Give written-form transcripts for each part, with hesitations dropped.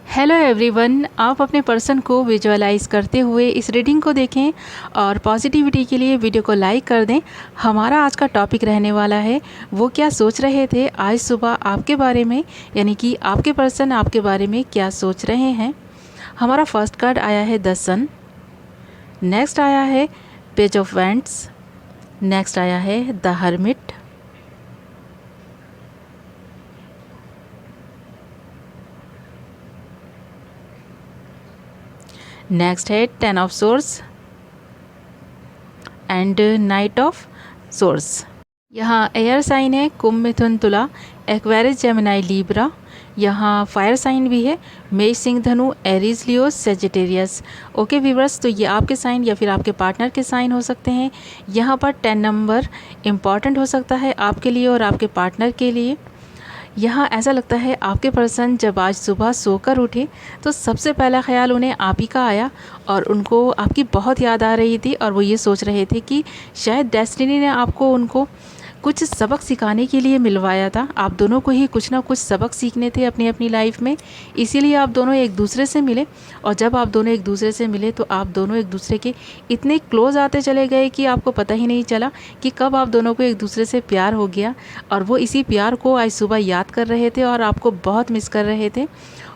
Hello everyone, आप अपने person को विजुअलाइज करते हुए इस रीडिंग को देखें और पॉजिटिविटी के लिए वीडियो को लाइक कर दें। हमारा आज का टॉपिक रहने वाला है वो क्या सोच रहे थे आज सुबह आपके बारे में, यानी कि आपके पर्सन आपके बारे में क्या सोच रहे हैं। हमारा फर्स्ट कार्ड आया है द सन, नेक्स्ट आया है पेज ऑफ वैंड्स, नेक्स्ट आया है द हर्मिट, नेक्स्ट है ten of source and night of source. यहाँ एयर साइन है कुंभ, मिथुन, तुला, एक्वेरियस, जेमिनी, लीब्रा। यहाँ फायर साइन भी है मेष, सिंह, धनु, एरीज, लियो, सेजिटेरियस। ओके व्यूअर्स, तो ये आपके साइन या फिर आपके पार्टनर के साइन हो सकते हैं। यहाँ पर 10 नंबर इम्पॉर्टेंट हो सकता है आपके लिए और आपके पार्टनर के लिए। यहाँ ऐसा लगता है आपके पर्सन जब आज सुबह सोकर उठे तो सबसे पहला ख्याल उन्हें आप ही का आया और उनको आपकी बहुत याद आ रही थी और वो ये सोच रहे थे कि शायद डेस्टिनी ने आपको उनको कुछ सबक सिखाने के लिए मिलवाया था। आप दोनों को ही कुछ ना कुछ सबक सीखने थे अपनी अपनी लाइफ में, इसीलिए आप दोनों एक दूसरे से मिले। और जब आप दोनों एक दूसरे से मिले तो आप दोनों एक दूसरे के इतने क्लोज आते चले गए कि आपको पता ही नहीं चला कि कब आप दोनों को एक दूसरे से प्यार हो गया। और वो इसी प्यार को आज सुबह याद कर रहे थे और आपको बहुत मिस कर रहे थे।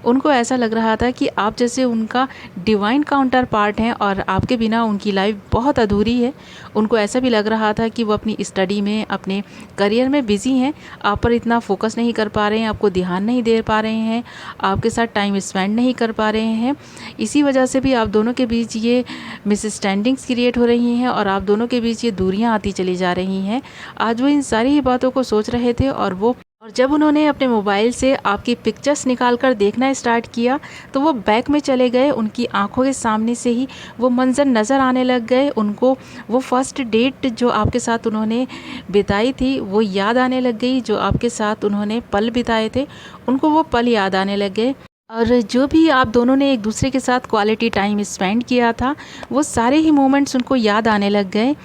उनको ऐसा लग रहा था कि आप जैसे उनका डिवाइन काउंटर पार्ट हैं और आपके बिना उनकी लाइफ बहुत अधूरी है। उनको ऐसा भी लग रहा था कि वो अपनी स्टडी में, अपने करियर में बिज़ी हैं, आप पर इतना फोकस नहीं कर पा रहे हैं, आपको ध्यान नहीं दे पा रहे हैं, आपके साथ टाइम स्पेंड नहीं कर पा रहे हैं। इसी वजह से भी आप दोनों के बीच ये मिसअंडरस्टैंडिंग्स क्रिएट हो रही हैं और आप दोनों के बीच ये दूरियां आती चली जा रही हैं। आज वो इन सारी ही बातों को सोच रहे थे और जब उन्होंने अपने मोबाइल से आपकी पिक्चर्स निकाल कर देखना स्टार्ट किया तो वो बैक में चले गए। उनकी आंखों के सामने से ही वो मंज़र नज़र आने लग गए। उनको वो फर्स्ट डेट जो आपके साथ उन्होंने बिताई थी वो याद आने लग गई। जो आपके साथ उन्होंने पल बिताए थे उनको वो पल याद आने लग गए। और जो भी आप दोनों ने एक दूसरे के साथ क्वालिटी टाइम स्पेंड किया था वो सारे ही मोमेंट्स उनको याद आने लग गए।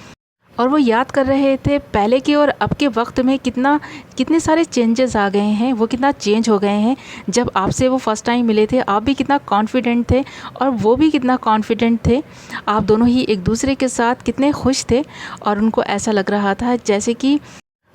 और वो याद कर रहे थे पहले के और अब के वक्त में कितने सारे चेंजेस आ गए हैं, वो कितना चेंज हो गए हैं। जब आपसे वो फर्स्ट टाइम मिले थे आप भी कितना कॉन्फिडेंट थे और वो भी कितना कॉन्फिडेंट थे। आप दोनों ही एक दूसरे के साथ कितने खुश थे और उनको ऐसा लग रहा था जैसे कि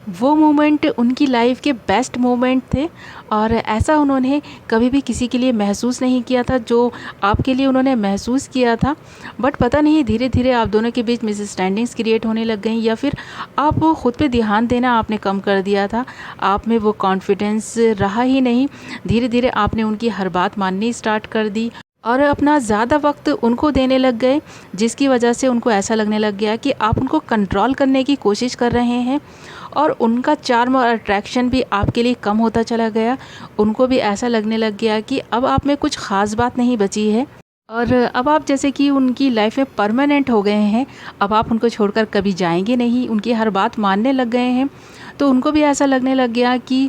वो मोमेंट उनकी लाइफ के बेस्ट मोमेंट थे। और ऐसा उन्होंने कभी भी किसी के लिए महसूस नहीं किया था जो आपके लिए उन्होंने महसूस किया था। बट पता नहीं धीरे धीरे आप दोनों के बीच मिसअंडरस्टैंडिंग्स क्रिएट होने लग गई या फिर आप ख़ुद पे ध्यान देना आपने कम कर दिया था। आप में वो कॉन्फिडेंस रहा ही नहीं। धीरे धीरे आपने उनकी हर बात माननी स्टार्ट कर दी और अपना ज़्यादा वक्त उनको देने लग गए, जिसकी वजह से उनको ऐसा लगने लग गया कि आप उनको कंट्रोल करने की कोशिश कर रहे हैं और उनका चार्म और अट्रैक्शन भी आपके लिए कम होता चला गया। उनको भी ऐसा लगने लग गया कि अब आप में कुछ ख़ास बात नहीं बची है और अब आप जैसे कि उनकी लाइफ में परमानेंट हो गए हैं। अब आप उनको छोड़कर कभी जाएंगे नहीं, उनकी हर बात मानने लग गए हैं। तो उनको भी ऐसा लगने लग गया कि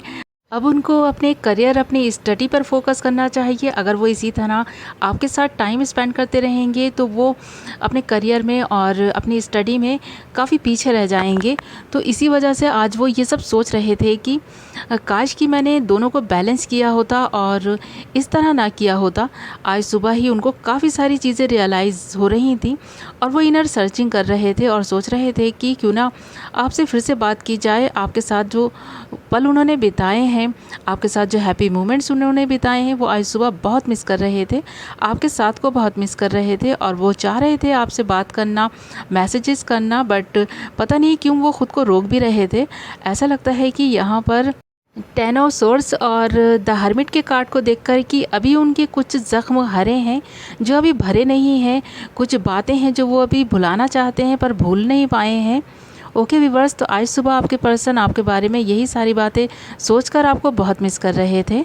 अब उनको अपने करियर, अपनी स्टडी पर फोकस करना चाहिए। अगर वो इसी तरह आपके साथ टाइम स्पेंड करते रहेंगे तो वो अपने करियर में और अपनी स्टडी में काफ़ी पीछे रह जाएंगे। तो इसी वजह से आज वो ये सब सोच रहे थे कि काश कि मैंने दोनों को बैलेंस किया होता और इस तरह ना किया होता। आज सुबह ही उनको काफ़ी सारी चीज़ें रियलाइज़ हो रही थी और वो इनर सर्चिंग कर रहे थे और सोच रहे थे कि क्यों ना आपसे फिर से बात की जाए। आपके साथ जो पल उन्होंने बिताए हैं, आपके साथ जो हैप्पी मोमेंट्स उन्होंने बिताए हैं, वो आज सुबह बहुत मिस कर रहे थे, आपके साथ को बहुत मिस कर रहे थे और वो चाह रहे थे आपसे बात करना, मैसेजेस करना, बट पता नहीं क्यों वो ख़ुद को रोक भी रहे थे। ऐसा लगता है कि यहाँ पर 10 ऑफ सोर्स और द हर्मिट के कार्ड को देखकर कि अभी उनके कुछ ज़ख्म हरे हैं जो अभी भरे नहीं हैं, कुछ बातें हैं जो वो अभी भुलाना चाहते हैं पर भूल नहीं पाए हैं। ओके व्यूअर्स, तो आज सुबह आपके पर्सन आपके बारे में यही सारी बातें सोचकर आपको बहुत मिस कर रहे थे।